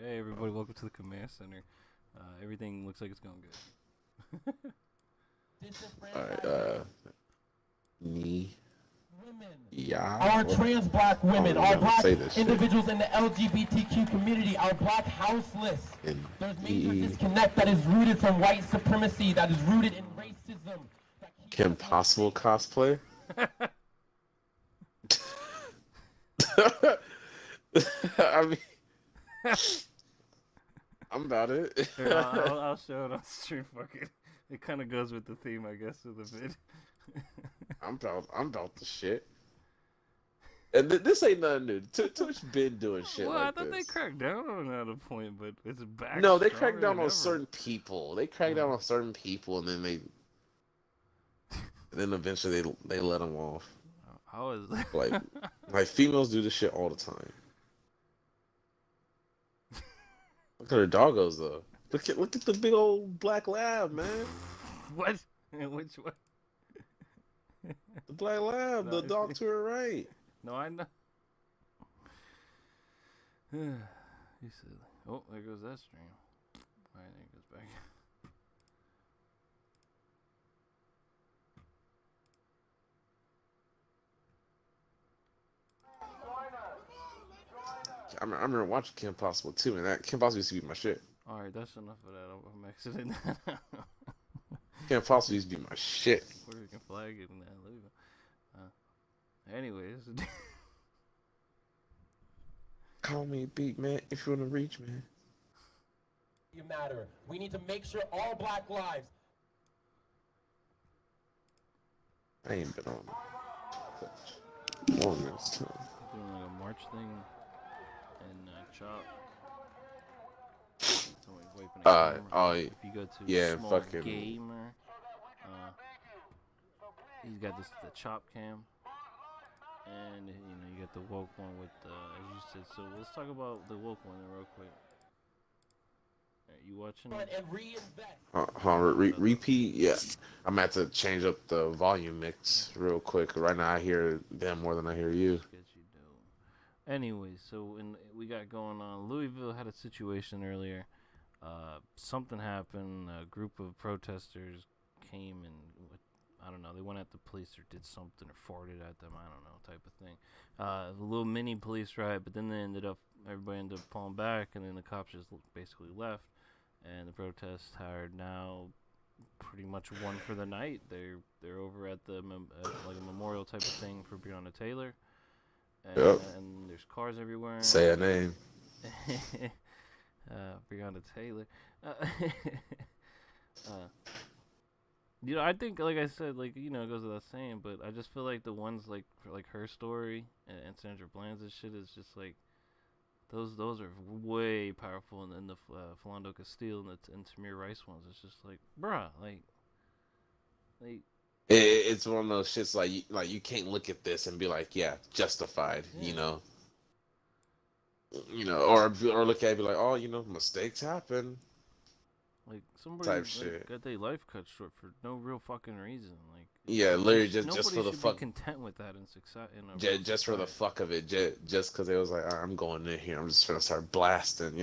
Hey everybody, welcome to the command center. Everything looks like it's going good. Alright, me, Women, yeah. our Well, trans black I don't women, really know our how to black say this shit. individuals in the LGBTQ community, our black houseless. And There's major disconnect that is rooted from white supremacy, that is rooted in racism. That keeps Kim us in a Possible state- cosplay. I mean, I'm about it. Here, I'll show it on stream. Fuck it. It kind of goes with the theme, I guess, of the vid. I'm about the shit. And this ain't nothing new. Twitch been doing shit Well, I like thought they this. cracked down on it at a point, but it's back No, they crack stronger down than on ever. certain people. They crack down on certain people, and then eventually they let them off. How is that? Like females do this shit all the time. Look at her doggos though. Look at the big old black lab, man. What? Which one? The black lab, No, the dog to her right. No, I know. You said, oh, there goes that stream. Alright, there it goes back. I remember watching Kim Possible too, and that Kim Possible used to be my shit. Alright, that's enough of that. I'm exiting. Kim Possible used to be my shit. Puerto Rican flag in Louisville. Anyways. Call me beat man if you wanna reach man. You matter. We need to make sure all black lives. I ain't been on Twitch long this time. Doing like a March thing and C.H.O.P. Somebody's wiping a camera. Oh, If you go to yeah, Small fucking Gamer, he's got the C.H.O.P cam, and you got the woke one with as you said. So let's talk about the woke one real quick. You watching it? And reinvest. Repeat, yeah. I'm about to change up the volume mix real quick. Right now I hear them more than I hear you. Anyway, so we got going on. Louisville had a situation earlier. Something happened. A group of protesters came and I don't know. They went at the police or did something or farted at them. I don't know, type of thing. A little mini police riot, but then everybody ended up pulling back, and then the cops just basically left. And the protests are now pretty much won for the night. They're over at the like a memorial type of thing for Breonna Taylor. And there's cars everywhere. Say a name. Breonna Taylor. I think, like I said, it goes without saying, but I just feel like the ones like her story and Sandra Bland's shit is just like those are way powerful, and the Philando Castile and Tamir Rice ones. It's just like, bruh, It's one of those shits like you can't look at this and be like, yeah, justified, yeah. or look at it and be like, oh, mistakes happen. Like somebody Type shit. got their life cut short for no real fucking reason. Like Yeah, literally just for the should fuck. be content with that and success. Just for the fuck of it, just because it was like, I'm going in here, I'm just gonna start blasting,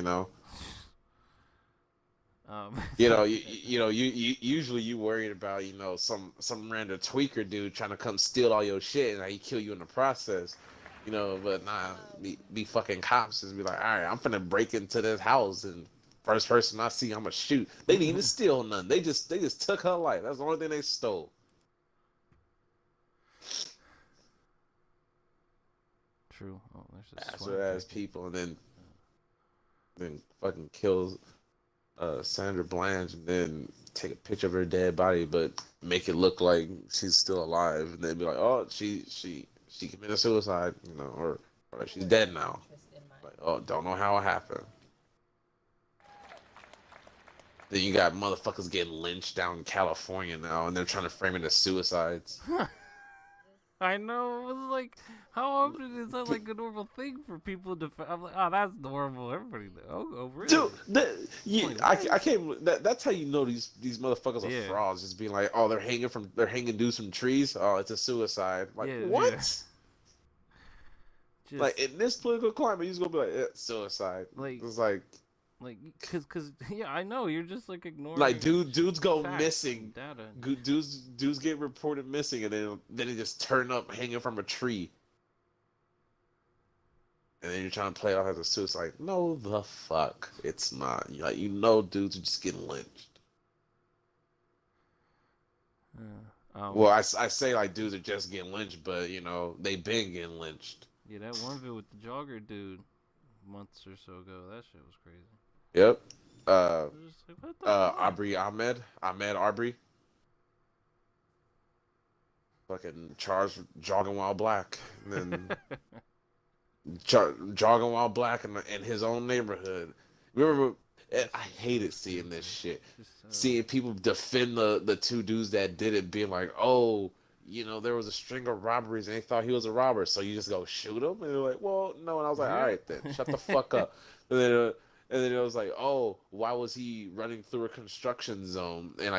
Usually you worried about some random tweaker dude trying to come steal all your shit and he kill you in the process, but nah, be fucking cops just be like, all right, I'm finna break into this house and first person I see, I'ma shoot. They didn't even steal none. They just took her life. That's the only thing they stole. True. Oh, there's a Bastard ass people, and then fucking kills Sandra Blanche, and then take a picture of her dead body, but make it look like she's still alive, and then be like, oh, she committed suicide, or she's dead now. Like, oh, don't know how it happened. Then you got motherfuckers getting lynched down in California now, and they're trying to frame it as suicides. I know. It was like, how often is that like a normal thing for people to? I'm like, oh, that's normal. Everybody, really? Dude, I can't. That's how you know these motherfuckers are frauds. Just being like, oh, they're hanging dudes from trees. Oh, it's a suicide. Like what? Yeah. Like in this political climate, you're just gonna be like, it's suicide. Like it's like Like, cause yeah, I know you're just like ignoring. Like dudes go facts missing. and data. Dudes get reported missing, and then they just turn up hanging from a tree. And then you're trying to play it off as a suit. It's like, no, the fuck, it's not. Like, dudes are just getting lynched. Well, I say like dudes are just getting lynched, but they been getting lynched. Yeah, that one vid with the jogger dude, months or so ago, that shit was crazy. Yep. I was just like, what the fuck? Ahmed Arbery. Fucking charged jogging while black, and then jogging while black in his own neighborhood. Remember, I hated seeing this shit. Seeing people defend the two dudes that did it, being like, "Oh, there was a string of robberies, and they thought he was a robber, so you just go shoot him." And they're like, "Well, no." And I was like, "All right, then, shut the fuck up." And then it was like, "Oh, why was he running through a construction zone and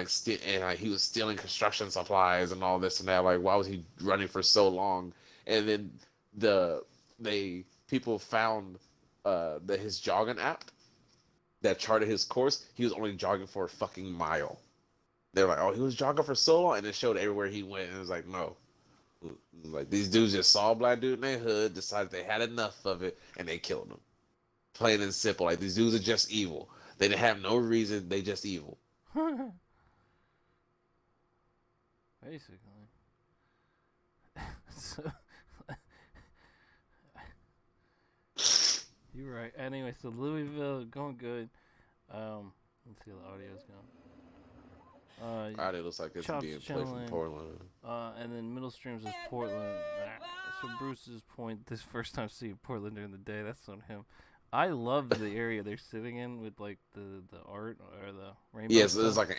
he was stealing construction supplies and all this and that? Like, why was he running for so long?" And then people found his jogging app that charted his course. He was only jogging for a fucking mile. They're like, "Oh, he was jogging for so long," and it showed everywhere he went. And it was like, no, like these dudes just saw a black dude in their hood, decided they had enough of it, and they killed him. Plain and simple. Like, these dudes are just evil. They didn't have no reason. They just evil. Basically. You're right. Anyway, so Louisville going good. Let's see how the audio's going. Audio looks like it's C.H.O.P's being played from Portland. And then Middle Streams is Portland. So Bruce's point, this first time seeing Portland during the day, that's on him. I love the area they're sitting in with like the art or the rainbow. Yes, it's like an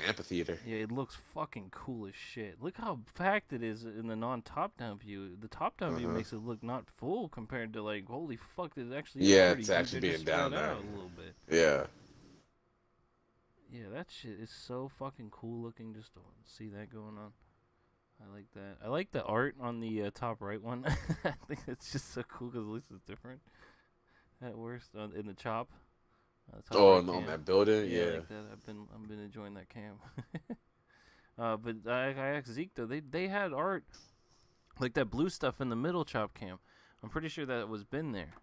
amphitheater. Yeah, it looks fucking cool as shit. Look how packed it is in the non-top down view. The top down view makes it look not full compared to like, holy fuck, there's actually it's actually being down there a little bit. Yeah. Yeah, that shit is so fucking cool looking. Just to see that going on. I like that. I like the art on the top right one. I think it's just so cool because at least it's different. At worst, in the C.H.O.P. On that building, yeah. I like that. I've been enjoying that cam. But I asked Zeke though. They had art like that blue stuff in the middle C.H.O.P cam. I'm pretty sure that was been there.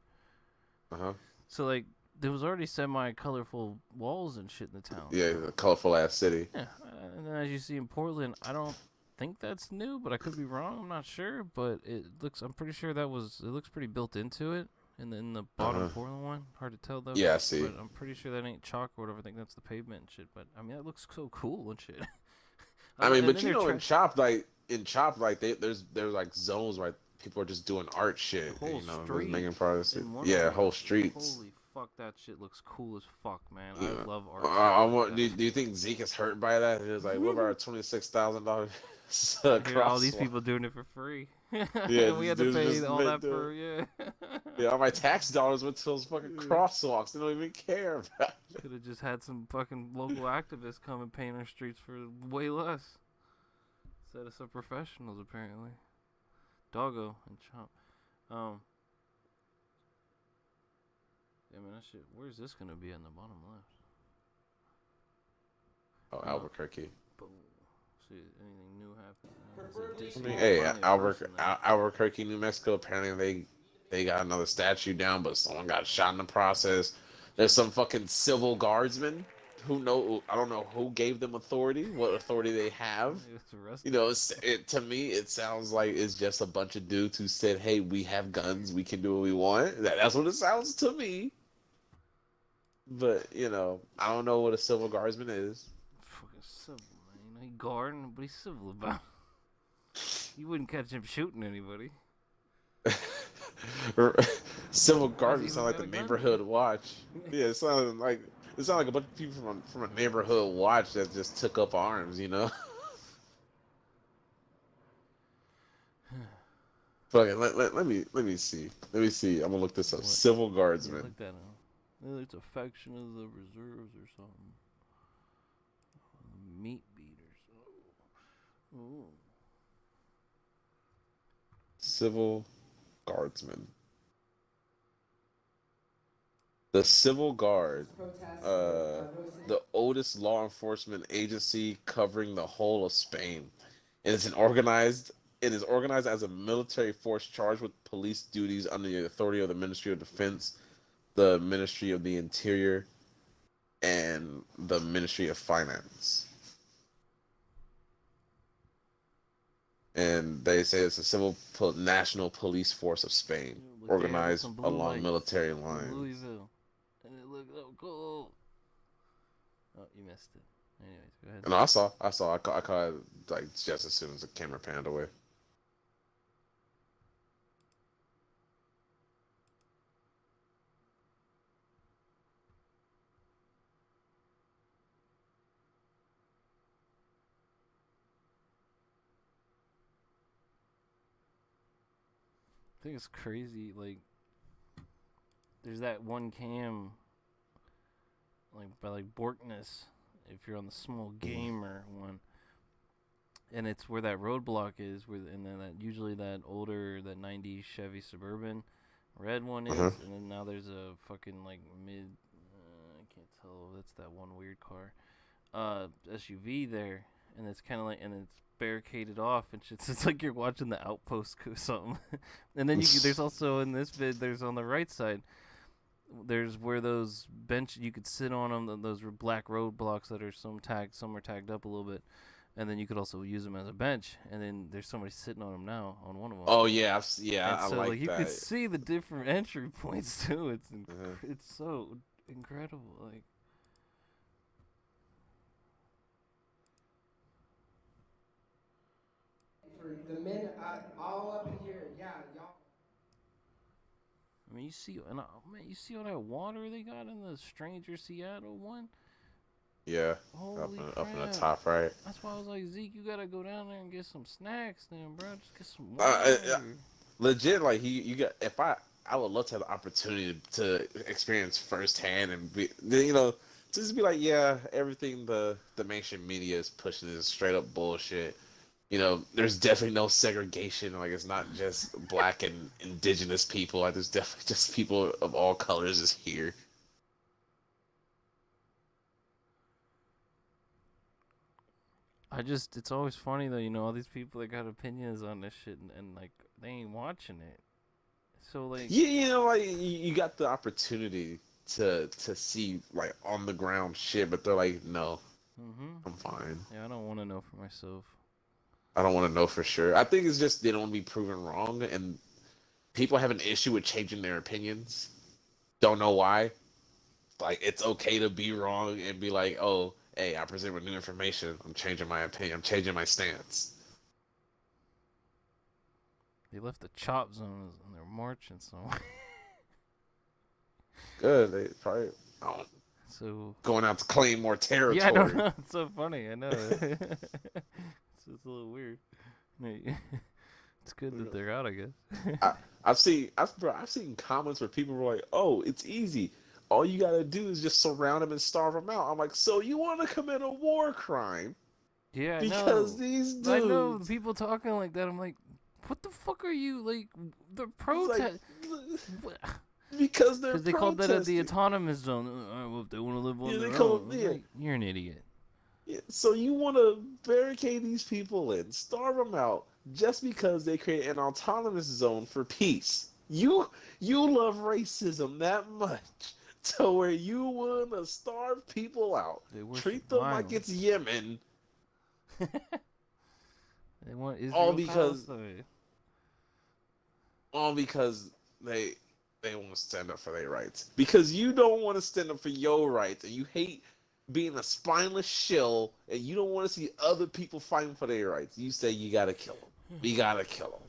So like there was already semi-colorful walls and shit in the town. Yeah, a colorful ass city. Yeah, and then as you see in Portland, I don't think that's new, but I could be wrong. I'm not sure, but I'm pretty sure it looks pretty built into it. And then the bottom Portland one, hard to tell though. Yeah, I see. But I'm pretty sure that ain't chalk or whatever. I think that's the pavement and shit. But I mean, that looks so cool and shit. I mean, but in C.H.O.P, like there's like zones where people are just doing art shit. Whole street making progress. Yeah, whole streets. Holy fuck, that shit looks cool as fuck, man. Yeah. I love art. Do you think Zeke is hurt by that? It was like, what about our $26,000? All these people doing it for free. Yeah, we had to pay all that for Yeah, all my tax dollars went to those fucking crosswalks. They don't even care about it. Could have just had some fucking local activists come and paint our streets for way less. Instead of some professionals, apparently. Doggo and Chomp. Yeah, man, that shit. Where's this gonna be on the bottom left? Oh, Albuquerque. Boom. See, anything new happen? Hey, Albuquerque, New Mexico. Apparently, they got another statue down, but someone got shot in the process. There's some fucking civil guardsmen I don't know who gave them authority, what authority they have. To me, it sounds like it's just a bunch of dudes who said, "Hey, we have guns, we can do what we want." That's what it sounds to me. But I don't know what a civil guardsman is. Fucking civil, man. He guarding, but he's civil about. You wouldn't catch him shooting anybody. Civil guardsmen sound like the neighborhood watch. Yeah, it sounds like a bunch of people from a neighborhood watch that just took up arms, Fucking let me see. I'm gonna look this up. What? Civil guardsmen. Look that up. It's a faction of the reserves or something. Meat beaters. Oh. Civil guardsmen. The Civil Guard, the oldest law enforcement agency covering the whole of Spain, and it is organized as a military force charged with police duties under the authority of the Ministry of Defense, the Ministry of the Interior, and the Ministry of Finance. And they say it's a national police force of Spain, Look, they added organized some blue along lights military in lines. Louisville, and it looked so cool. Oh, you missed it. Anyways, go ahead. And I caught it like just as soon as the camera panned away. I think it's crazy. Like, there's that one cam, like by like Borkness, if you're on the small gamer one, and it's where that roadblock is, and then that usually that older that '90s Chevy Suburban, red one is, and then now there's a fucking like mid, I can't tell. That's that one weird car, SUV there, and it's kind of like, and it's barricaded off and shit. So it's like you're watching the Outpost or something. And then there's also in this vid, there's on the right side, there's where those bench you could sit on them. Those black roadblocks that are some are tagged up a little bit, and then you could also use them as a bench. And then there's somebody sitting on them now on one of them. Oh yeah, and so like you that. could see the different entry points too. It's so incredible. Like. For the men all up in here, yeah, y'all. I mean, you see all that water they got in the Stranger Seattle one. Yeah, Holy crap. Up in the top right. That's why I was like, Zeke, you gotta go down there and get some snacks, then, bro. Just get some water. Legit, like you got. If I would love to have the opportunity to experience firsthand and be, just be like, yeah, everything the mainstream media is pushing is straight up bullshit. There's definitely no segregation. Like, it's not just black and indigenous people. Like, there's definitely just people of all colors is here. It's always funny though, all these people that got opinions on this shit and like, they ain't watching it. So, like. Yeah, like, you got the opportunity to see, like, on the ground shit, but they're like, no, I'm fine. Yeah, I don't want to know for myself. I don't want to know for sure. I think it's just they don't want to be proven wrong, and people have an issue with changing their opinions. Don't know why. Like, it's okay to be wrong and be like, oh, hey, I present with new information. I'm changing my opinion. I'm changing my stance. They left the chop zones and they're marching somewhere. Good. They probably going out to claim more territory. Yeah, I don't know. It's so funny. I know. It's just a little weird. It's good that they're out, I guess. I've seen comments where people were like, "Oh, it's easy. All you gotta do is just surround them and starve them out." I'm like, so you want to commit a war crime? Yeah, because these dudes. I know people talking like that. I'm like, what the fuck are you like? The protest. Like, because they called that the autonomous zone. Well, if they want to live on their own, like, you're an idiot. Yeah, so you want to barricade these people in, starve them out, just because they create an autonomous zone for peace. You love racism that much to where you want to starve people out, treat them like it's Yemen. They want Israel, all because they want to stand up for their rights. Because you don't want to stand up for your rights, and you hate being a spineless shill, and you don't want to see other people fighting for their rights. You say you gotta kill them. We gotta kill them.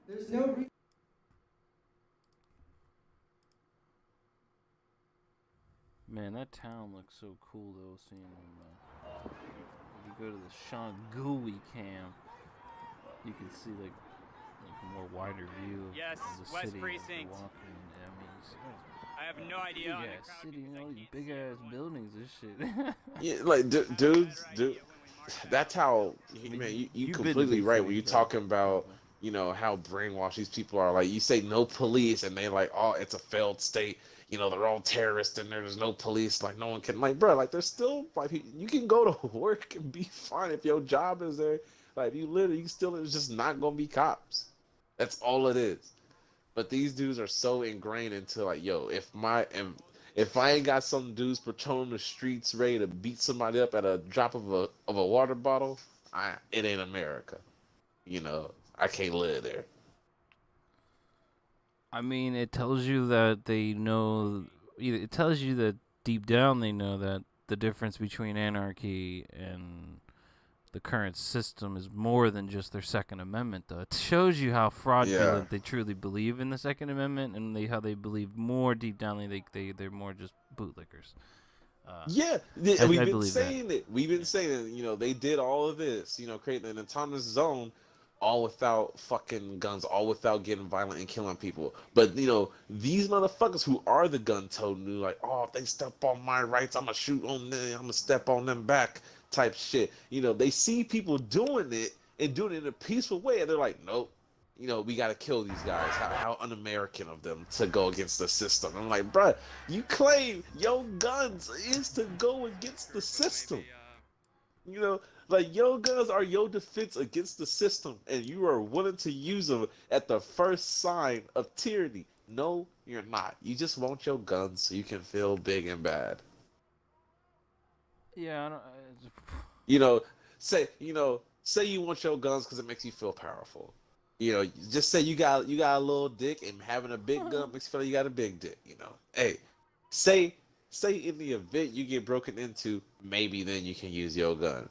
There's no reason. Man, that town looks so cool though. Seeing them, if you go to the Shangui cam, you can see like a more wider view of the West city. Precinct. Walking. I mean, I have no idea. Big ass city, you know, these big ass buildings and shit. Yeah, like dudes, that's how I mean, man. You you've been to completely big right when cities, you bro. talking about how brainwashed these people are. Like you say no police, and they like, oh, it's a failed state. They're all terrorists, and there's no police. Like no one can, like, bro, like there's still like you can go to work and be fine if your job is there. Like you still it's just not gonna be cops. That's all it is. But these dudes are so ingrained into like, yo, if I ain't got some dudes patrolling the streets ready to beat somebody up at a drop of a water bottle, it ain't America. I can't live there. I mean, it tells you that they know. It tells you that deep down they know that the difference between anarchy and the current system is more than just their Second Amendment, though. It shows you how Yeah. fraudulent they truly believe in the Second Amendment, and how they believe more deep down they're more just bootlickers. Yeah, I we've been believe that. saying it. We've been saying it. They did all of this, creating an autonomous zone, all without fucking guns, all without getting violent and killing people. But, these motherfuckers who are the gun-toting knew, like, oh, if they step on my rights, I'm going to shoot on them, I'm going to step on them back type shit. They see people doing it and doing it in a peaceful way, and they're like, nope. We got to kill these guys. How un-American of them to go against the system. I'm like, bruh, you claim your guns is to go against the system. Like your guns are your defense against the system, and you are willing to use them at the first sign of tyranny. No, you're not. You just want your guns so you can feel big and bad. Yeah, I don't. You know, say you want your guns because it makes you feel powerful. Just say you got a little dick, and having a big gun makes you feel like you got a big dick. Hey, say in the event you get broken into, maybe then you can use your gun.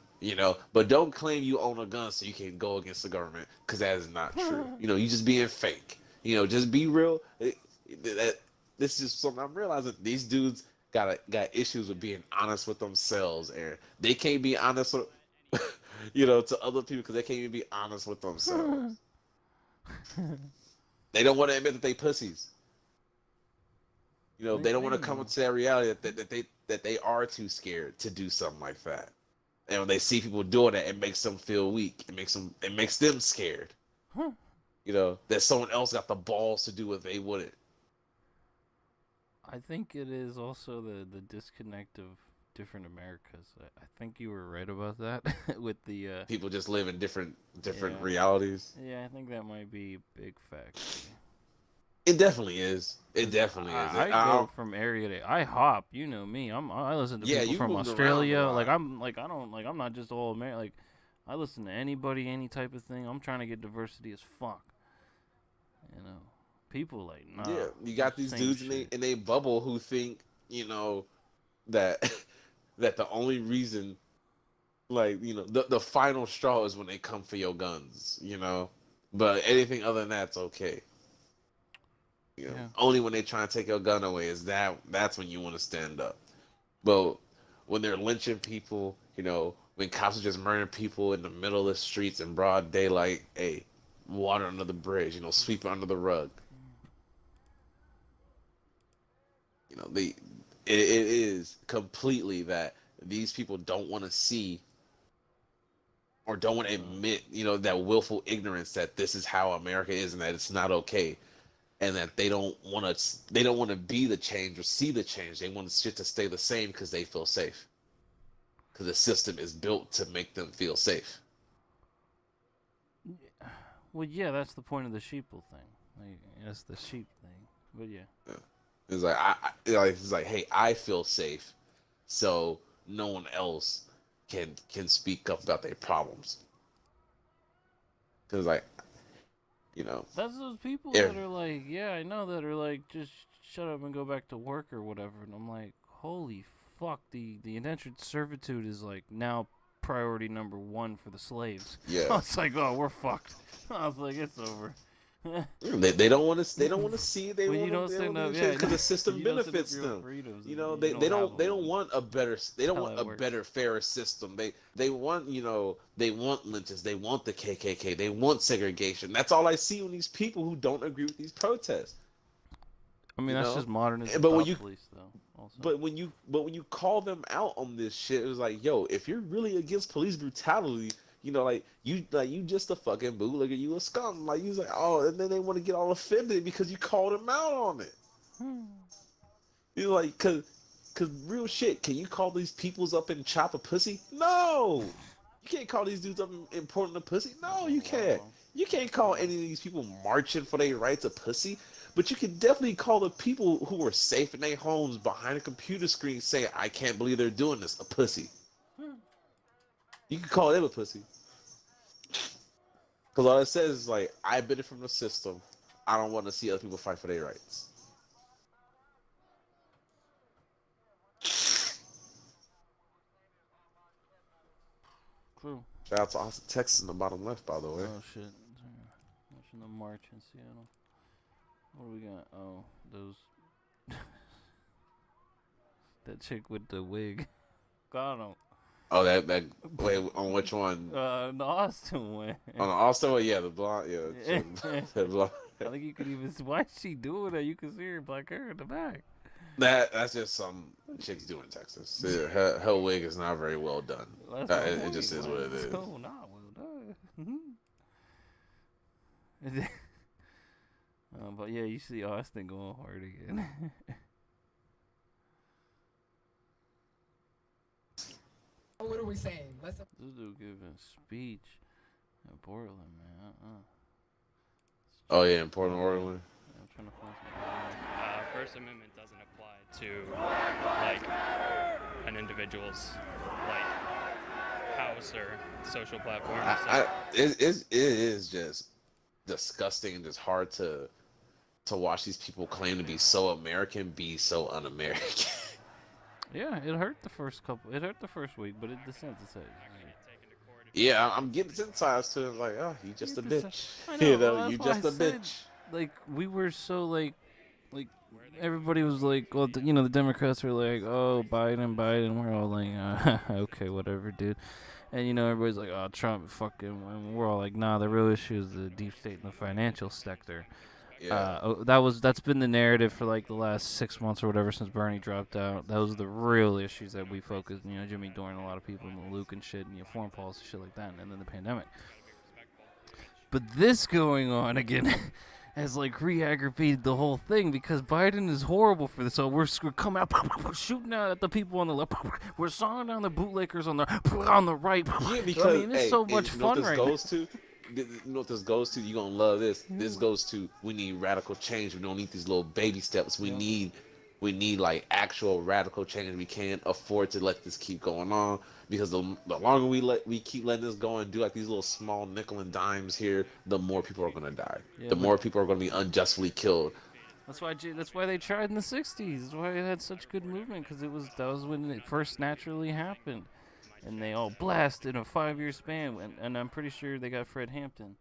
But don't claim you own a gun so you can go against the government, because that is not true. You just being fake. Just be real. This is something I'm realizing. These dudes got issues with being honest with themselves, and they can't be honest with to other people because they can't even be honest with themselves. They don't want to admit that they pussies. They don't want to come into that reality that they are too scared to do something like that. And when they see people doing that, it makes them feel weak. It makes them scared. That someone else got the balls to do what they wouldn't. I think it is also the disconnect of different Americas. I think you were right about that with the people just live in different yeah. realities. Yeah, I think that might be a big factor. It definitely is. It definitely is. I go from area to I hop. You know me. I listen to people from Australia. I'm not just all American. Like I listen to anybody, any type of thing. I'm trying to get diversity as fuck. People like nah. Yeah, you got these dudes in a bubble who think that that the only reason, like the final straw is when they come for your guns. But anything other than that's okay. Only when they try to take your gun away that's when you want to stand up. But when they're lynching people, when cops are just murdering people in the middle of the streets in broad daylight, hey, water under the bridge, sweep it under the rug. It is completely that these people don't want to see or don't want to admit, that willful ignorance that this is how America is and that it's not okay. And that they don't want to be the change or see the change. They want shit to stay the same because they feel safe. Because the system is built to make them feel safe. Well, yeah, that's the point of the sheeple thing. Like, that's the sheep thing. But yeah. It's like it's like, hey, I feel safe, so no one else can speak up about their problems. Because that's those people that are like, yeah, I know, that are like, just shut up and go back to work or whatever. And I'm like, holy fuck, the indentured servitude is like now priority number one for the slaves. Yeah. I was like, oh, we're fucked. I was like, it's over. they don't want to. They don't want to see. They well, want to because the system benefits them. They don't want a better. They don't want a better, fairer system. They want they want lynches. They want the KKK. They want segregation. That's all I see in these people who don't agree with these protests. I mean, You that's know, just modernism but when without you police, though. Also, when you call them out on this shit, it was like, yo, if you're really against police brutality, like you just a fucking bootlegger, you a scum. Like you was like, oh, and then they want to get all offended because you called them out on it. You're like, cause real shit, can you call these peoples up and chop a pussy? No, you can't call these dudes up and Portland a pussy. No, you can't. wow. You can't call any of these people marching for their rights a pussy. But you can definitely call the people who are safe in their homes behind a computer screen saying, I can't believe they're doing this, a pussy. You can call them a pussy. Because all it says is like, I benefit from the system. I don't want to see other people fight for their rights. True. Shout out to Austin, Texas in the bottom left, by the way. Oh shit. Watching the march in Seattle. What do we got? Oh, those. That chick with the wig. Got him. Oh, that wait, on which one? The Austin one. On the All-Star, yeah, the blonde, yeah, the blonde. I think you could even. Why is she doing that? You can see her black hair in the back. That's just some chicks do in Texas. Her wig is not very well done. Well, It just is what it is. So not well done. But yeah, you see Austin going hard again. What are we saying? Let's. This dude giving a speech in Portland, man. Oh yeah, in Portland, Oregon. I'm trying to find some. First Amendment doesn't apply to like an individual's like house or social platform. It is just disgusting and just hard to watch these people claim to be so American be so un-American. Yeah, it hurt the first couple. It hurt the first week, but it desensitized. Yeah, I'm getting sensitized to it. Like, oh, you just a bitch. I know, You know, well, you that's just a why I said, bitch. Like we were so like everybody was like, well, the Democrats were like, oh, Biden. We're all like, okay, whatever, dude. And everybody's like, oh, Trump, fucking. And we're all like, nah, the real issue is the deep state and the financial sector. Yeah. That's been the narrative for like the last 6 months or whatever since Bernie dropped out. Those are the real issues that we focused. Jimmy Dore, a lot of people, and Luke and shit, and foreign policy shit like that, and then the pandemic. But this going on again has like re-aggravated the whole thing because Biden is horrible for this. So we're coming out shooting out at the people on the left. We're sawing down the bootlickers on the right. Yeah, because it's so much fun right now. You know what this goes to? You're going to love this. This goes to, we need radical change. We don't need these little baby steps. We need like actual radical change. We can't afford to let this keep going on because the longer we keep letting this go and do like these little small nickel and dimes here, the more people are going to die. Yeah, the more people are going to be unjustly killed. That's why they tried in the 60s. That's why it had such good movement because that was when it first naturally happened. And they all blasted in a 5-year span, and I'm pretty sure they got Fred Hampton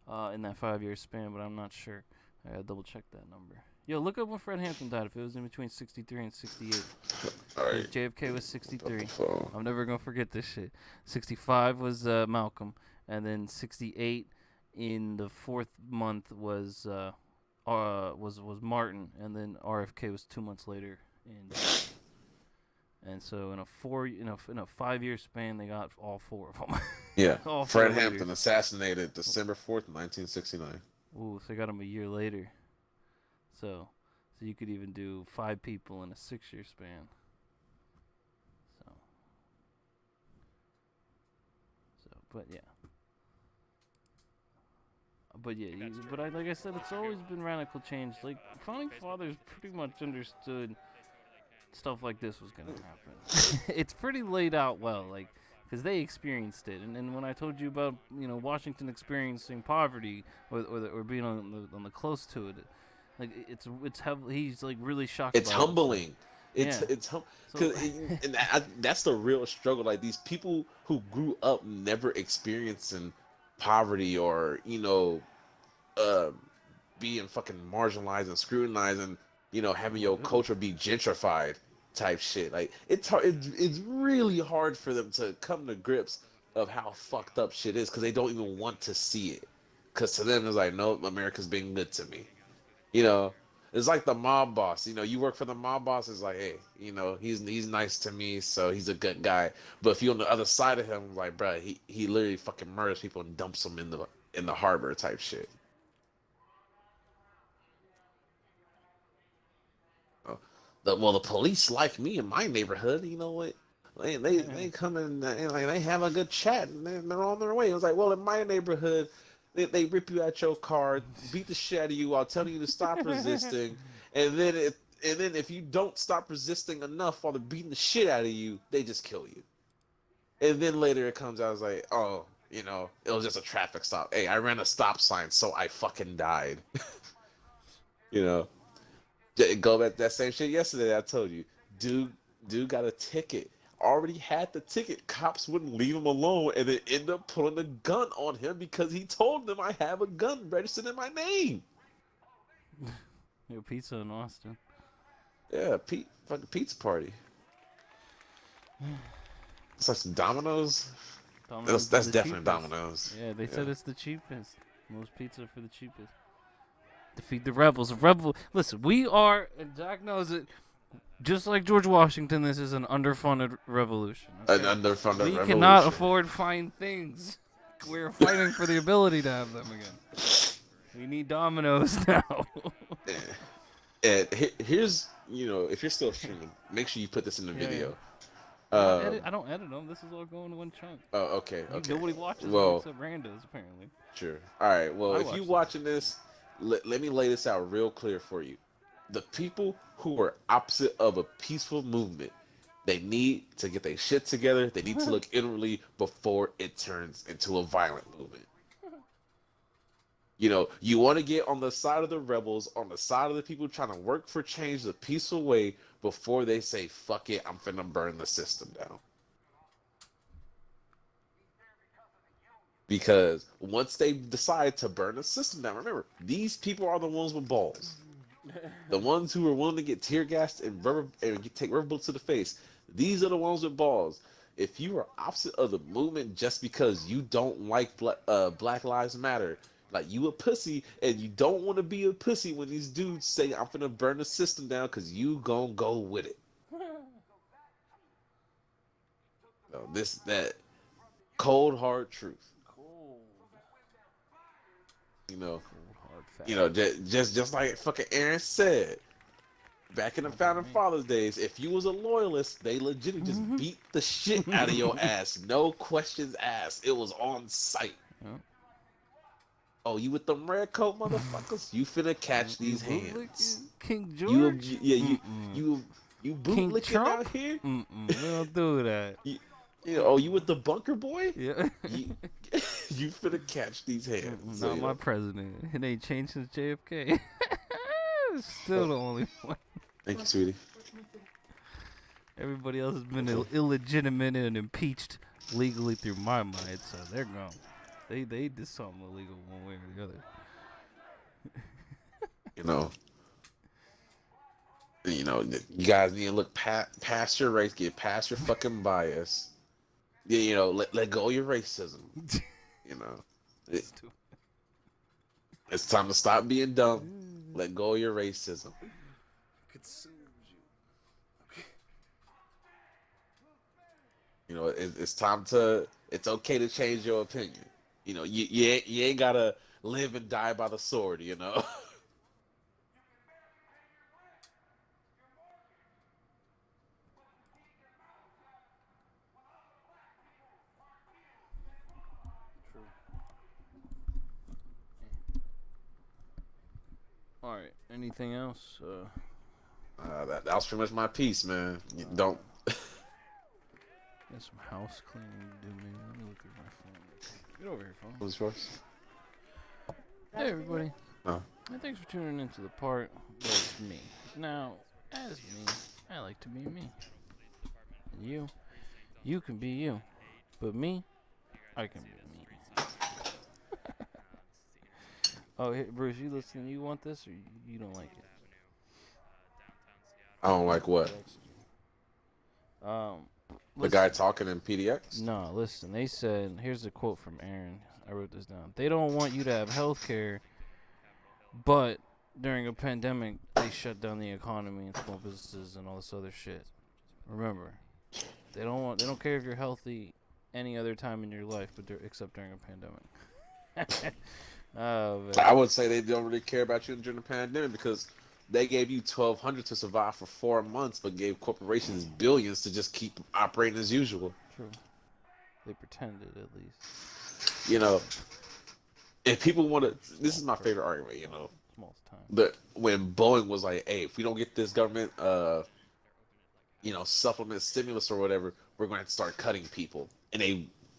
in that 5-year span, but I'm not sure. I gotta double check that number. Yo, look up when Fred Hampton died. If it was in between 63 and 68, All right. JFK was 63. I'm never gonna forget this shit. 65 was Malcolm, and then 68 in the 4th month was Martin, and then RFK was 2 months later. And so in a 5-year span, they got all 4 of them. Yeah. Fred Hampton assassinated December 4th, 1969. Ooh, so they got him a year later. So you could even do 5 people in a 6-year span. But yeah. Like I said, it's always been radical change. Like founding fathers pretty much understood stuff like this was gonna happen. It's pretty laid out well, like, because they experienced it. And when I told you about Washington experiencing poverty or being on the close to it, like it's he's like really shocked. It's humbling. It's that's the real struggle. Like these people who grew up never experiencing poverty or being fucking marginalized and scrutinized and having your culture be gentrified type shit. Like it's hard. It's really hard for them to come to grips of how fucked up shit is because they don't even want to see it. Because to them it's like, no, America's being good to me. it's like the mob boss. You know, you work for the mob boss. It's like, hey, you know, he's nice to me, so he's a good guy. But if you on the other side of him, like, bro, he literally fucking murders people and dumps them in the harbor type shit. The police like me in my neighborhood. You know what? They come and like they have a good chat and they're on their way. It was like, well, in my neighborhood, they rip you out your car, beat the shit out of you while telling you to stop resisting, and then if you don't stop resisting enough while they're beating the shit out of you, they just kill you. And then later it comes out, I was like, oh, you know, it was just a traffic stop. Hey, I ran a stop sign, so I fucking died. You know. Go back that same shit yesterday. I told you, dude got a ticket. Already had the ticket. Cops wouldn't leave him alone, and they end up pulling a gun on him because he told them I have a gun registered in my name. Yo, pizza in Austin. Yeah, fucking pizza party. It's like some Domino's. That's definitely Domino's. Yeah, they said it's the cheapest. Most pizza for the cheapest. Defeat the rebels. Listen, we are, and Jack knows it, just like George Washington, this is an underfunded revolution. Okay? An underfunded revolution. We cannot afford fine things. We're fighting for the ability to have them again. We need Domino's now. And here's, you know, if you're still streaming, make sure you put this in the video. I don't edit them. This is all going in one chunk. Oh, okay. Nobody watches well, except randos, apparently. Sure. All right. Well, if you watching this, let me lay this out real clear for you. The people who are opposite of a peaceful movement, they need to get their shit together. They need to look inwardly before it turns into a violent movement. You know, you want to get on the side of the rebels, on the side of the people trying to work for change the peaceful way before they say, fuck it, I'm finna burn the system down. Because once they decide to burn the system down, remember, these people are the ones with balls. The ones who are willing to get tear gassed and take rubber bullets to the face. These are the ones with balls. If you are opposite of the movement just because you don't like Black Lives Matter, like you a pussy, and you don't want to be a pussy when these dudes say, I'm finna burn the system down, because you gonna go with it. So that cold, hard truth. You know, just like fucking Aaron said, back in the Founding Fathers days, if you was a loyalist, they legitimately just beat the shit out of your ass. No questions asked. It was on sight. Oh, you with them red coat motherfuckers? You finna catch these hands. King George? You bootlicking out here? We don't do that. You with the bunker boy? Yeah. You finna catch these hands. Not my president. It ain't changed since JFK. Still the only one. Thank you, sweetie. Everybody else has been illegitimate and impeached legally through my mind, so they're gone. They did something illegal one way or the other. You you guys need to look past your race, get past your fucking bias. Let go of your racism. It's time to stop being dumb. Let go of your racism. It's time to. It's okay to change your opinion. You ain't gotta live and die by the sword. True. All right. Anything else? That was pretty much my piece, man. You don't. Got some house cleaning to do, man. Let me look at my phone. Get over here, phone. What's yours? Hey, everybody. Oh. And thanks for tuning into the part that's me. Now, as me, I like to be me. And you can be you. But me, I can be me. Oh, hey, Bruce, you listening? You want this or you don't like it? I don't like what? The guy talking in PDX? No, listen. They said, here's a quote from Aaron. I wrote this down. They don't want you to have health care, but during a pandemic, they shut down the economy and small businesses and all this other shit. Remember, they don't care if you're healthy any other time in your life, but except during a pandemic. Oh man. I would say they don't really care about you during the pandemic because they gave you 1,200 to survive for 4 months, but gave corporations billions to just keep operating as usual. True. They pretended at least. You know, if people want to, this is my favorite argument. You know, Small time. When Boeing was like, "Hey, if we don't get this government, supplement stimulus or whatever, we're going to start cutting people," and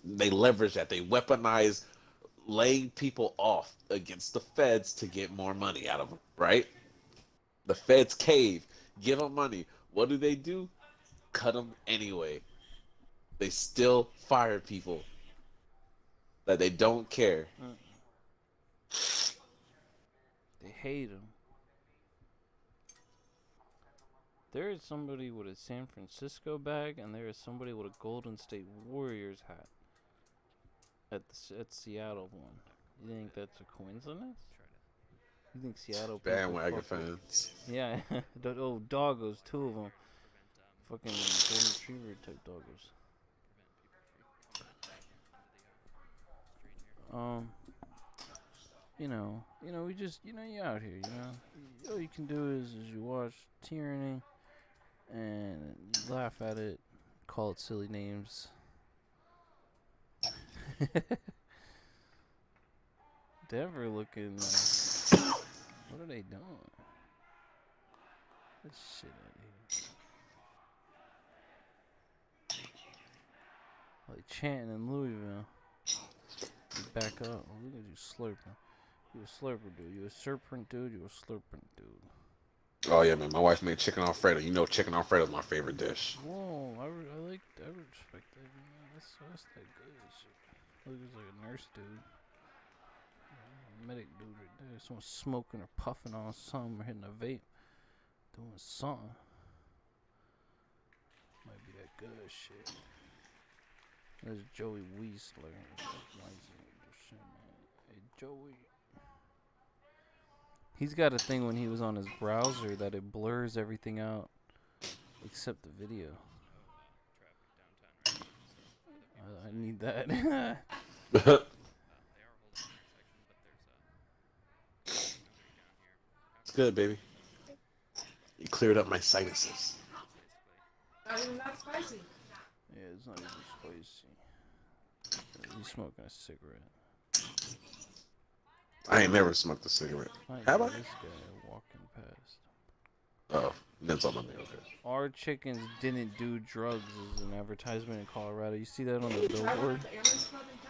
they leverage that. They weaponize laying people off against the feds to get more money out of them, right? The feds cave, give them money. What do? Cut them anyway. They still fire people that they don't care. They hate him. There is somebody with a San Francisco bag, and there is somebody with a Golden State Warriors hat at Seattle one. You think that's a coincidence? You think Seattle people Bandwagon fans. Yeah, doggos, two of them. Fucking golden retriever type doggos. We just, you're out here, all you can do is you watch tyranny and you laugh at it, call it silly names. Denver looking, what are they doing? This shit out here. Like chanting in Louisville. You back up. Oh, look at you slurping. You a slurper dude. You a serpent dude. You a slurping dude. Oh yeah, man. My wife made chicken Alfredo. You know, chicken Alfredo is my favorite dish. Whoa, I respect that. That's that good shit. Look, it's like a nurse dude. Medic dude right there. Someone smoking or puffing on something or hitting a vape. Doing something. Might be that good shit. There's Joey Weisler. Hey, Joey. He's got a thing when he was on his browser that it blurs everything out except the video. I need that. It's good, baby. You cleared up my sinuses. Not even that spicy. Yeah, it's not even spicy. He's smoking a cigarette. I ain't never smoked a cigarette. Have I? This guy walking past. Oh, that's on my mail. Okay. Our chickens didn't do drugs is an advertisement in Colorado. You see that on the billboard?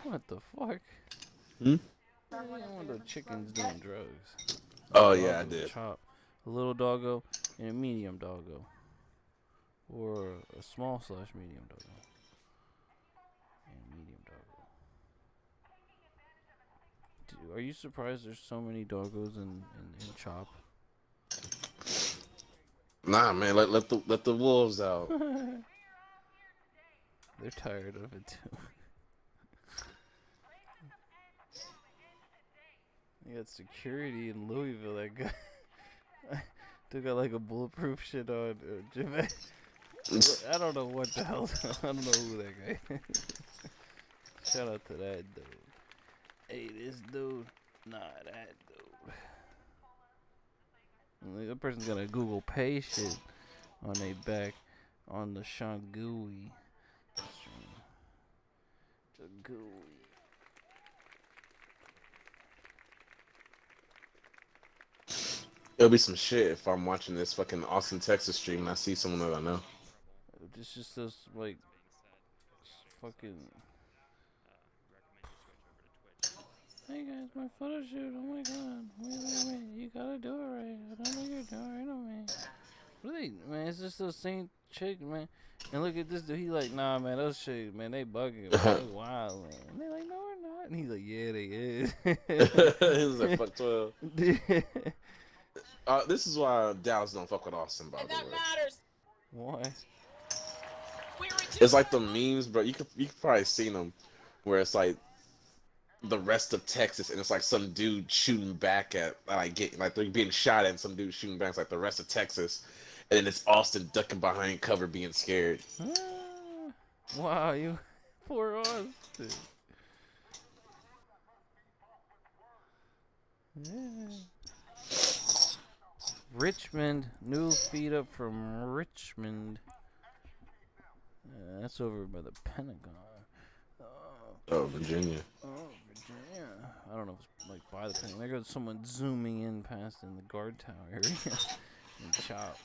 What the fuck? Hmm? The chickens doing drugs. Oh yeah, I did. Chop. A little doggo and a medium doggo. Or a small/medium doggo. And medium doggo. Dude, are you surprised there's so many doggos in C.H.O.P? Nah, man, let the wolves out. They're tired of it too. They got security in Louisville. That guy, they got like a bulletproof shit on. I don't know what the hell. I don't know who that guy is. Shout out to that dude. Hey, this dude. Nah, that dude. And that person's got a Google Pay shit on their back on the Shangui. It'll be some shit if I'm watching this fucking Austin, Texas stream and I see someone that I know. It's just those, like, fucking... Hey guys, my photo shoot, oh my god. Wait, you gotta do it right. I don't know you're doing it right on me. What are they, man, it's just those same chick, man. And look at this dude, he like, nah, man, those chicks, man, they bugging, man, they wild, man. And they like, no, we're not. And he's like, yeah, they is. He was like, fuck 12. This is why Dallas don't fuck with Austin, by the way. That matters. Why? It's like the memes, bro. You could probably seen them, where it's like the rest of Texas, and it's like some dude shooting back at like they're being shot at, and some dude shooting back. It's like the rest of Texas, and then it's Austin ducking behind cover, being scared. Wow, you poor Austin. Yeah. Richmond, new feed up from Richmond. That's over by the Pentagon. Oh, Virginia. Oh, Virginia. I don't know if it's like by the Pentagon. There goes someone zooming in past in the guard tower area. And chop.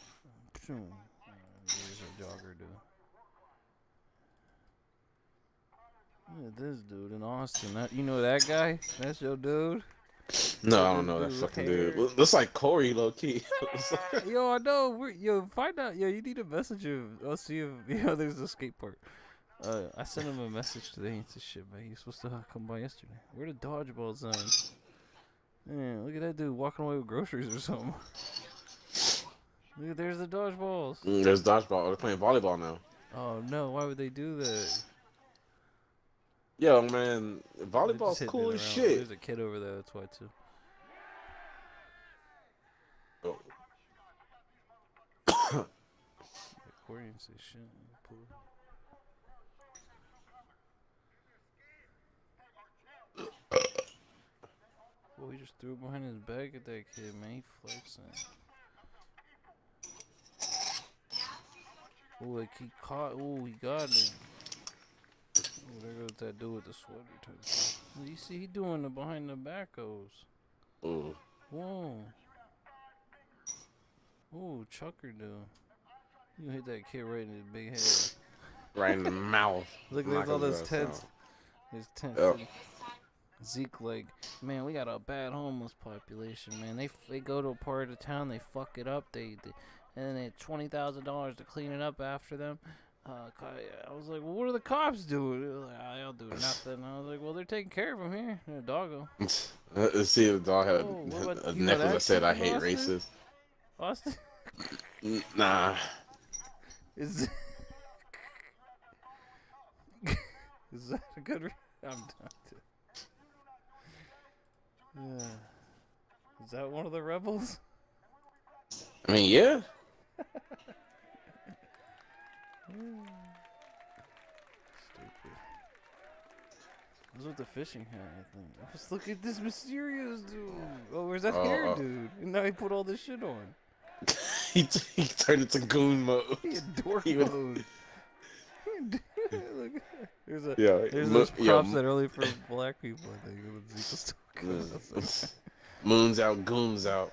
There's a jogger, dude. Look at this dude in Austin. You know that guy? That's your dude? No, I don't know that fucking dude. Looks like Corey, low key. Yo, I know. Yo, find out. Yo, you need a message of. I'll see if there's a skate park. I sent him a message today and said, shit, man, he's supposed to come by yesterday. Where the dodgeball zone? Man, look at that dude walking away with groceries or something. Look, there's the dodgeballs. There's dodgeball. They're playing volleyball now. Oh no, why would they do that? Yo, man, volleyball's cool as shit. There's a kid over there, that's why too. Oh. Accordion say shit. Well, he just threw it behind his back at that kid, man. He flexing. Oh, like he caught. Oh, he got him. Oh, there goes that dude with the sweater type thing. You see, he doing the behind the back goes. Ooh. Whoa. Oh, Chucker dude. You hit that kid right in his big head. Right in the mouth. Look, there's all those tents. There's tents. Yep. Zeke like, man, we got a bad homeless population, man. They go to a part of town, they fuck it up, and then they had $20,000 to clean it up after them. I was like, well, what are the cops doing? They were like, they don't do nothing. I was like, well, they're taking care of him here. They're a doggo. Let's see if the dog had a necklace that said, I hate racists. Austin? Nah. Is that a good I'm done. Yeah. Is that one of the rebels? I mean, yeah. Stupid. What's with the fishing hat, I think? Just look at this mysterious dude. Oh, where's that hair dude? And now he put all this shit on. he turned into goon mode. He had dork mode. Look, there's those props that are only for black people, I think. Moon's out, goons out.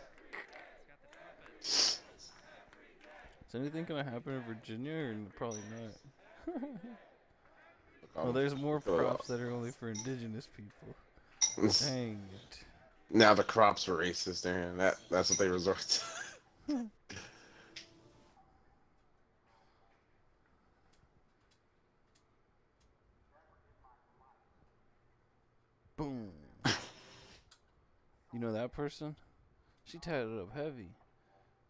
Is anything gonna happen in Virginia, or probably not? Well, there's more props that are only for indigenous people. Dang it. Now the crops are racist there, and that's what they resort to. Boom. You know that person? She tatted it up heavy.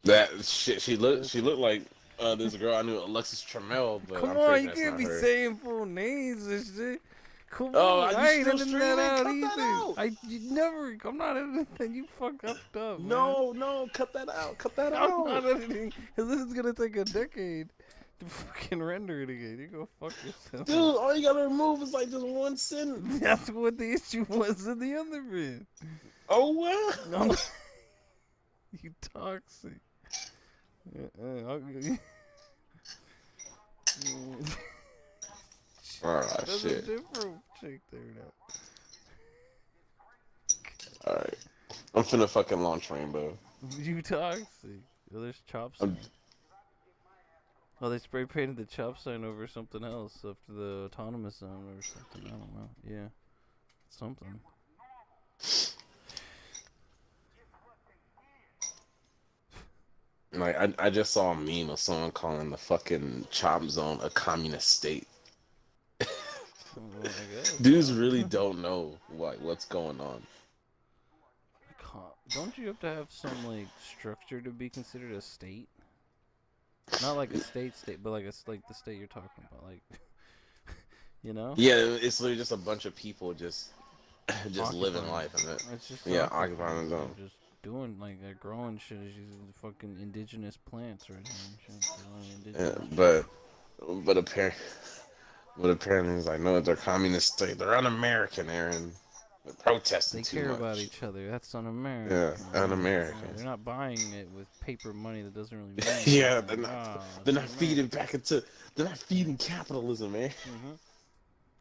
That shit. She looked like this girl I knew, Alexis Trammell. But come on, you can't be saying full names and shit. Come on, I ain't editing that out either. I'm not editing. You fucked up. No, cut that out. Cut that out. I'm not editing. Cause this is gonna take a decade to fucking render it again. You go fuck yourself. Dude, all you gotta remove is like just one sentence. That's what the issue was in the other bit. Oh well. No. You toxic. Alright, That's shit. a different chick there now. Alright. I'm finna fucking launch Rainbow. You toxic. Oh, there's chop sign. Oh, they spray painted the chop sign over something else, after the autonomous zone or something. I don't know. Yeah. Something. Like, I just saw a meme of someone calling the fucking C.H.O.P zone a communist state. Well, I guess. Dudes really don't know what's going on. Don't you have to have some like structure to be considered a state? Not like a state, but like like the state you're talking about, like you know? Yeah, it's literally just a bunch of people just just living Occupying. life in it. It's just Yeah, occupying the They're zone. just doing like they're growing shit. It's using fucking indigenous plants right here and shit. Growing Yeah, indigenous but apparently it's like no, they're communist state. They're un-American, Aaron. They're protesting They too care much. about each other. That's un-American. Yeah, Yeah, un-American. they're not buying it with paper money that doesn't really mean Yeah, anything. they're It's not feeding un-American. back into. They're not feeding capitalism, man.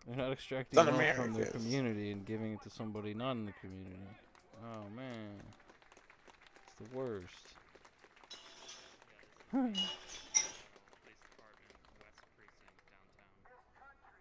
They're not It's extracting wealth from their un-American. community and giving it to somebody not in the community. Oh man, it's the worst. Police Department, West Precinct, downtown.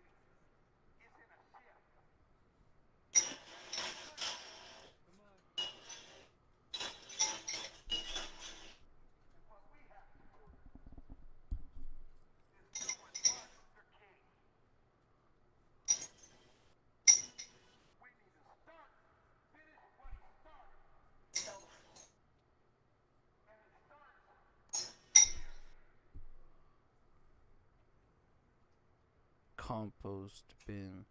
Compost bin.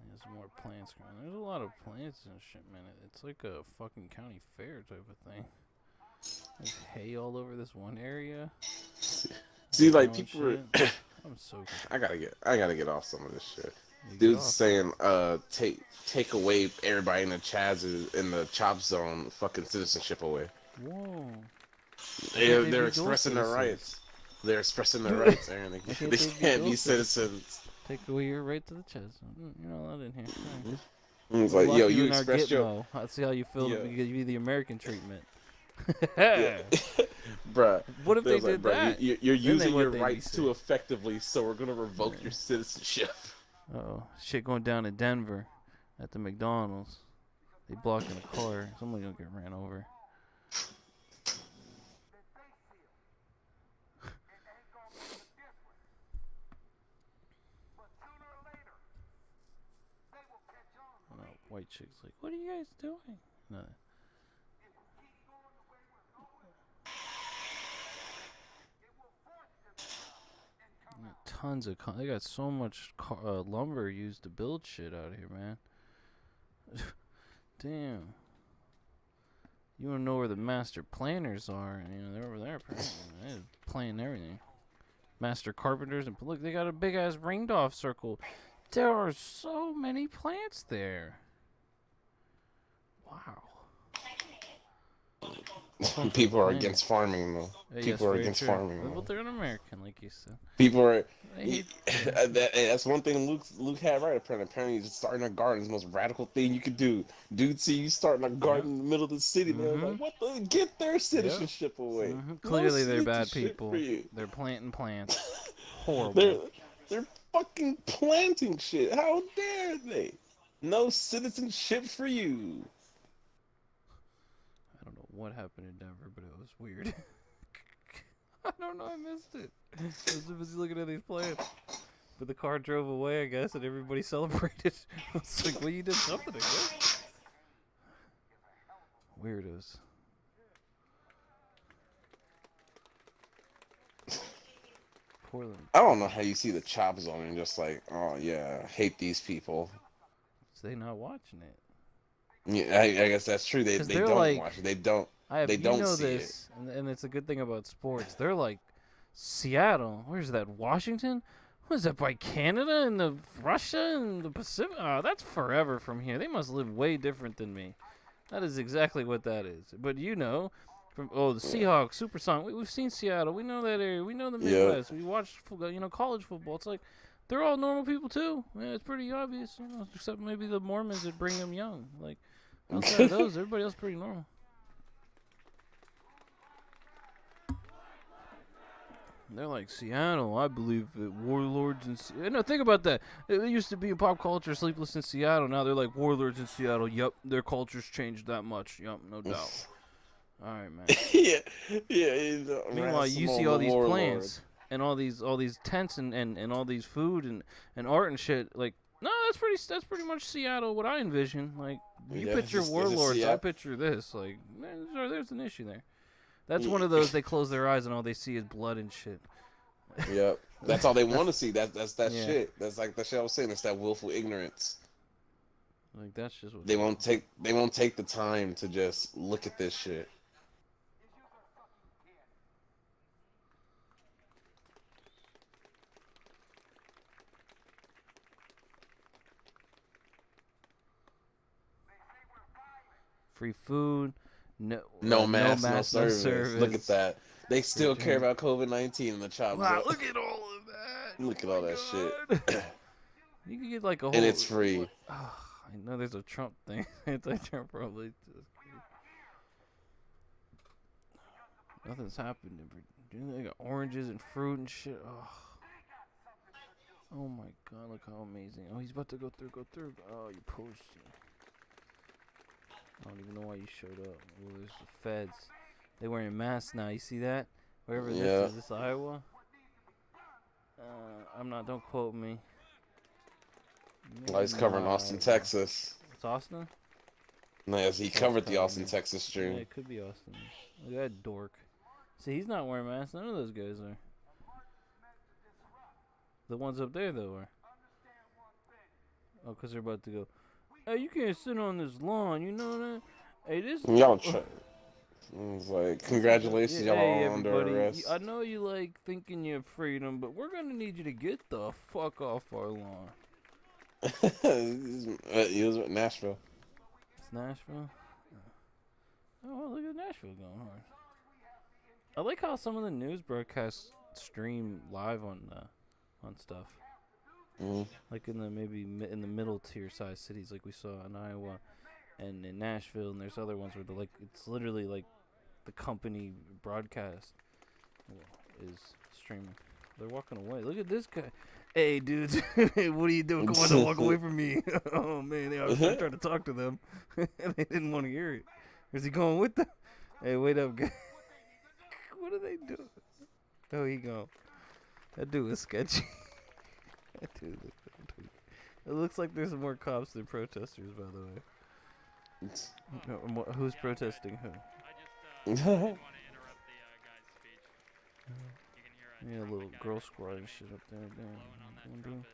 There's more plants growing. There's a lot of plants and shit, man. It's like a fucking county fair type of thing. There's hay all over this one area. See, like Growing people are. shit. I'm so confused. I gotta get off some of this shit. You get Dude's off. saying, take away everybody in the C.H.O.P zone, fucking citizenship away. Whoa. They're expressing their rights. They're expressing their rights, Aaron. They Why can't they they be can't be dual citizens. Take away your right to the chest. You're not allowed in here. Fine. It's We'll like, lock yo, you you in our expressed your, Gitmo. I'll see how you feel Yeah. if we give you the American treatment. yeah. Bruh. What if they was like, did bruh, that? You're Then using what your they'd be rights saying. too effectively, so we're gonna revoke your citizenship. Oh, shit going down in Denver at the McDonald's. They blocking a car. Somebody gonna get ran over. No, white chick's like, what are you guys doing? No. Tons of they got so much lumber used to build shit out here, man. Damn. You wanna know where the master planners are? You know they're over there. Apparently. They're planning everything. Master carpenters and look, they got a big ass ringed off circle. There are so many plants there. Wow. People are against farming, though. Yes, People are very against true. farming. Well, though. they're an American, like you said. People are. They hate That's one thing Luke had right. Apparently, just starting a garden is the most radical thing you could do. Dude, see you starting a garden in the middle of the city. They're like, what the? Get their citizenship away. No Clearly, they're bad citizenship people. for you. They're planting plants. Horrible. They're fucking planting shit. How dare they? No citizenship for you. I don't know what happened in Denver, but it was weird. I don't know. I missed it. I was busy looking at these plants. But the car drove away, I guess, and everybody celebrated. I was like, well, you did something, I guess. Weirdos. Portland. I don't know how you see the C.H.O.P zone and just like, oh yeah, hate these people. So they not watching it. Yeah, I guess that's true. They 'Cause they they're don't like- watch it. They don't. They You don't know see this, and it's a good thing about sports. They're like, Seattle, where's that? Washington? What is that, by Canada and the Russia and the Pacific? Oh, that's forever from here. They must live way different than me. That is exactly what that is. But you know, from the Seahawks, Supersonic. We've seen Seattle. We know that area. We know the Yeah. Midwest. We watch, college football. It's like they're all normal people too. Yeah, it's pretty obvious, except maybe the Mormons that bring them young. Like outside of those, everybody else pretty normal. They're like, Seattle, I believe that warlords in no, think about that. It used to be in pop culture, Sleepless in Seattle. Now they're like, warlords in Seattle. Yup, their culture's changed that much. Yup, no doubt. All right, man. yeah. Meanwhile, you see all these plants and all these tents and all these food and art and shit. Like, no, that's pretty much Seattle. What I envision. Like, you picture warlords, I picture this. Like, there's an issue there. That's one of those they close their eyes and all they see is blood and shit. Yep. That's all they want to see. That's that Yeah. shit. That's like the shit I was saying. It's that willful ignorance. Like that's just what They won't take the time to just look at this shit. free food, no No no mask, no mask, no service. Look at service. that. They still care Return. about COVID-19 in the CHOP Wow, zone. look at all of that. Look at Oh all my that shit. God. You could get like a whole. And it's free. Oh, I know there's a Trump thing. Anti-Trump probably. Nothing's happened in Virginia. They got oranges and fruit and shit. Oh my God! Look how amazing. Oh, he's about to go through. Go through. Oh, you pussy. I don't even know why you showed up. Oh, there's the feds. They wearing masks now. You see that? Wherever Yeah. this is, this Iowa. I'm not. Don't quote me. Well, he's covering Austin, Texas. It's Austin? Nice. He covered the Austin, Texas Yeah, stream. it could be Austin. Look at that dork. See, he's not wearing masks. None of those guys are. The ones up there, though, are. Oh, because they're about to go. Hey, you can't sit on this lawn. You know that? Hey, this. Y'all try. It's like, congratulations, Yeah, y'all hey, are under everybody. arrest. I know you like thinking you have freedom, but we're gonna need you to get the fuck off our lawn. He was at Nashville. It's Nashville. Oh, well, look at Nashville going hard. I like how some of the news broadcasts stream live on stuff. Mm. Like in the in the middle tier size cities, like we saw in Iowa and in Nashville, and there's other ones where it's literally like the company broadcast is streaming. They're walking away. Look at this guy. Hey, dudes, what are you doing? Come on, don't walk away from me. Oh man, I tried to talk to them, and they didn't want to hear it. Is he going with them? Hey, wait up, guys. What are they doing? Oh, he gone. That dude was sketchy. That dude it looks like there's more cops than protesters, by the way. No, who's protesting who? I just didn't want to interrupt the guy's speech. You can hear a Yeah, trumpet little guy girl right squad and behind shit me up there. blowing on that trumpet.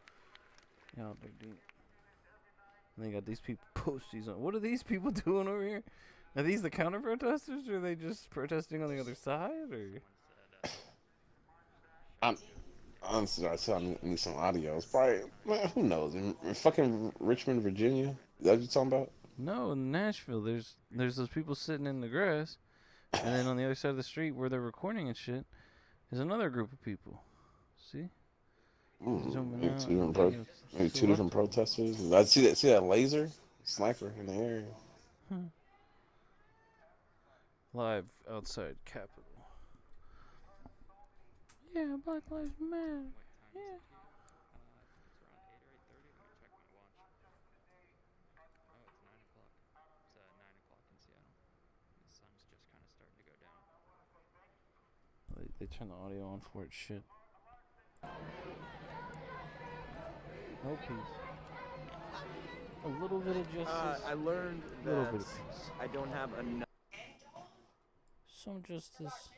Yeah, out there deep. And they got these people posties on. What are these people doing over here? Are these the counter protesters, or are they just protesting on the other side, or? I'm honestly, I need some audio. It's probably, man, who knows? In fucking Richmond, Virginia. Is that what you're talking about? No, in Nashville, there's those people sitting in the grass, and then on the other side of the street where they're recording and shit, is another group of people. See? Maybe two different protesters. I see that laser sniper in the area. Live outside Capitol. Yeah, Black Lives Matter. Yeah. It's around 8 or 8:30. Let me check my watch. Oh, it's 9 o'clock. It's 9 o'clock in Seattle. The sun's just kind of starting to go down. They turn the audio on for it. Shit. No peace. A little bit of justice. I learned Little that bit of peace. I don't have enough. Some justice.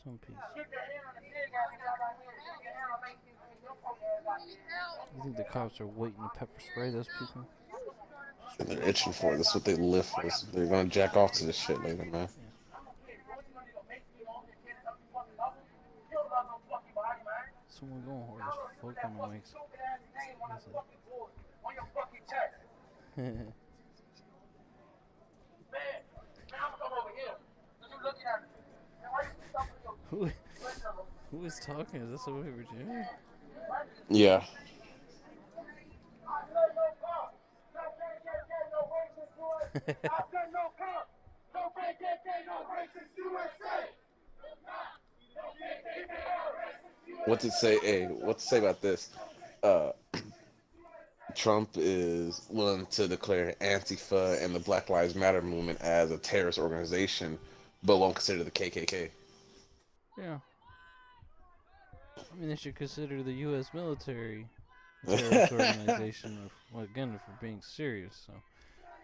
Some peace. You think the cops are waiting to pepper spray those people? And they're itching for it. That's what they live for. They're gonna jack off to this shit later, man. Someone going hard as fuck on the mics. Who is talking? Is this somebody in Virginia? Yeah. What to say? Hey, what to say about this? Trump is willing to declare Antifa and the Black Lives Matter movement as a terrorist organization, but won't consider the KKK. Yeah. I mean, they should consider the U.S. military a terrorist organization, again, for being serious. So,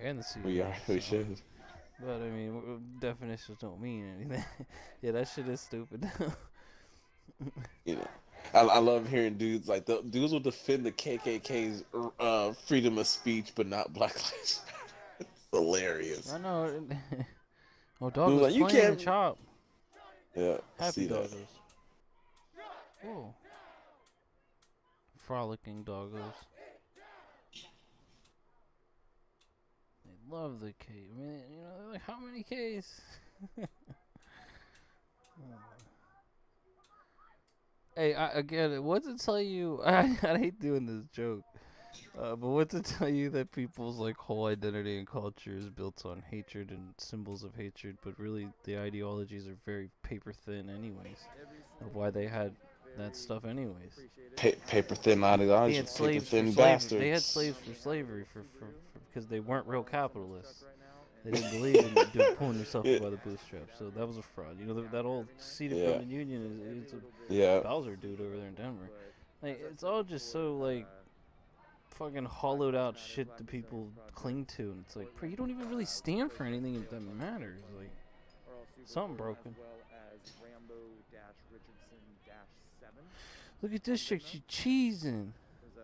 and the CIA. We should. But I mean, definitions don't mean anything. Yeah, that shit is stupid. You know, I love hearing dudes like the dudes will defend the KKK's freedom of speech, but not Black Lives Matter. It's hilarious. I know. Oh, Dude, Doggo's like you playing the can't. chop. Yeah, I Happy see that. Doggos. Whoa. Frolicking Doggos. They love the K. I mean, you know, they're like, how many Ks? Hey, again, what's it tell you? I hate doing this joke. But what's it tell you that people's like whole identity and culture is built on hatred and symbols of hatred, but really the ideologies are very paper thin, anyways. Of why they had that stuff, anyways. Paper thin They ideology, had paper slaves for thin slavery. They had bastards. slaves for slavery for because they weren't real capitalists. They didn't believe in pulling yourself Yeah, up by the bootstraps. So that was a fraud. You know that old seceded yeah, from the Union is a yeah. Bowser dude over there in Denver. Like it's all just so like fucking hollowed out shit that people cling to, and it's like, bro, you don't even really stand for anything that matters. Like something broken. Look at this chick, she cheesing.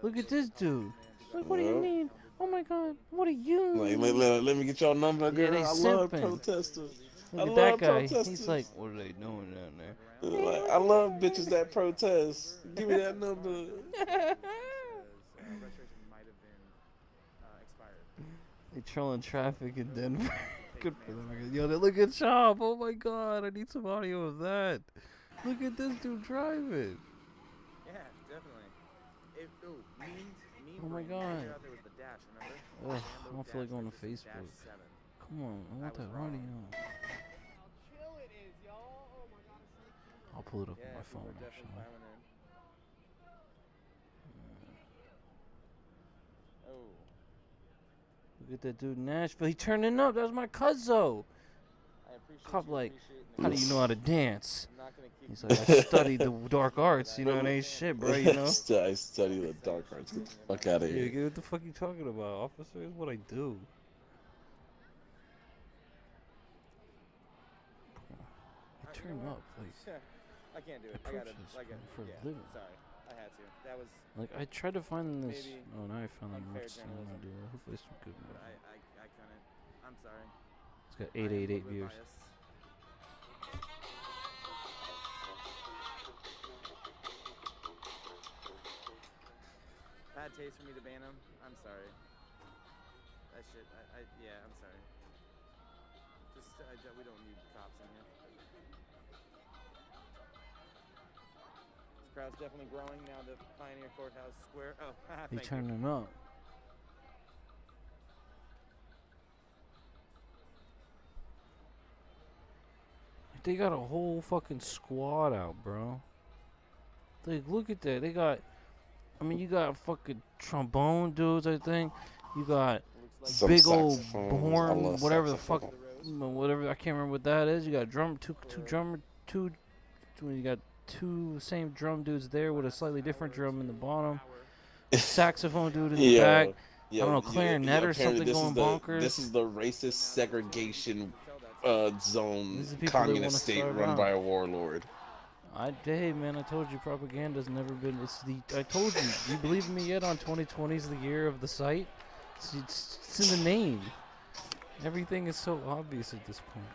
Look at this dude. Like, what do you Well, need? Oh my god, what do you like, need? let me get your number, Yeah, girl. they I love simping. protesters. I Look at love that guy. protesters. He's like, what are they doing down there? Like, I love bitches that protest. Give me that number. They trolling traffic in Denver. Good for them. Yo, they look at C.H.O.P. Oh my god, I need some audio of that. Look at this dude driving. Yeah, definitely. Oh my god. Ugh, I don't feel like going to Facebook. Come on, I want that audio. I'll pull it up on my phone actually. Look at that dude in Nashville. He turning up. That was my cousin. Cop like, how do you know how to dance? He's like, I studied the dark arts. You know, it ain't shit, bro. You know. I study the dark arts. Get the fuck out of Yeah, here. what the fuck you talking about, officer? It's what I do. I turn up, like. I can't do it. I I gotta, purchased like, for a yeah, living. sorry. I had to. That was. Like, I tried to find this. Maybe Oh, now I found an unfair emergency. I'm journalism. gonna do it. Hopefully, it's some good But movie. I couldn't. I'm sorry. It's got I am a 888 little bit views. biased. Bad taste for me to ban him. I'm sorry. That shit. Yeah. I'm sorry. Just we don't need cops in here. This crowd's definitely growing now. The Pioneer Courthouse Square. Oh, They thank you. turning up. They got a whole fucking squad out, bro. Like, look at that. They got. I mean, you got fucking trombone dudes, I think. You got Some big old saxophones. I horn, love whatever the fuck, saxophone. whatever. I can't remember what that is. You got you got two same drum dudes there with a slightly different drum in the bottom. Saxophone dude in the Yeah. back. Yeah, I don't know, clarinet or apparently something going bonkers. This is the racist segregation zone, These are the people they wanna communist state start run out. by a warlord. Hey man, I told you propaganda's never been. I told you. You believe me yet? On 2020 is the year of the site. It's in the name. Everything is so obvious at this point.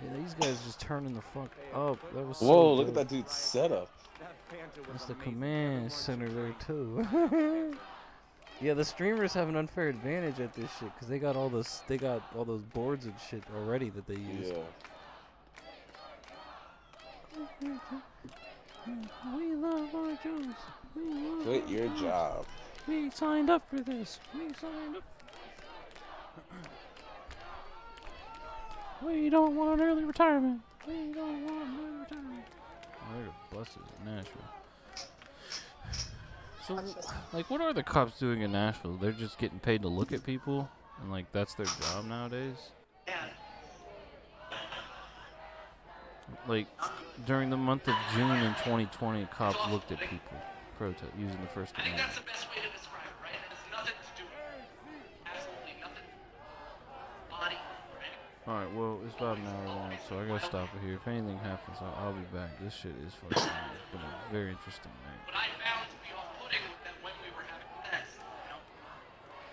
Yeah, these guys just turning the fuck up. That was so Whoa, look at dope. that dude's setup. That's the command center there too. Yeah, the streamers have an unfair advantage at this shit because they got all those boards and shit already that they use. Yeah. We love our Jews. Quit your job. We signed up for this. We signed up. We don't want an early retirement. We don't want an early retirement. Oh, there are buses in Nashville. So, like, what are the cops doing in Nashville? They're just getting paid to look at people, and like that's their job nowadays. Like, during the month of June in 2020, cops looked at people using the First Amendment. That's the best way to describe it, right? It has nothing to do with absolutely nothing. Body, right? Alright, well, it's about an hour long, so I gotta stop it here. If anything happens, I'll be back. This shit is fucking. It's been a very interesting night.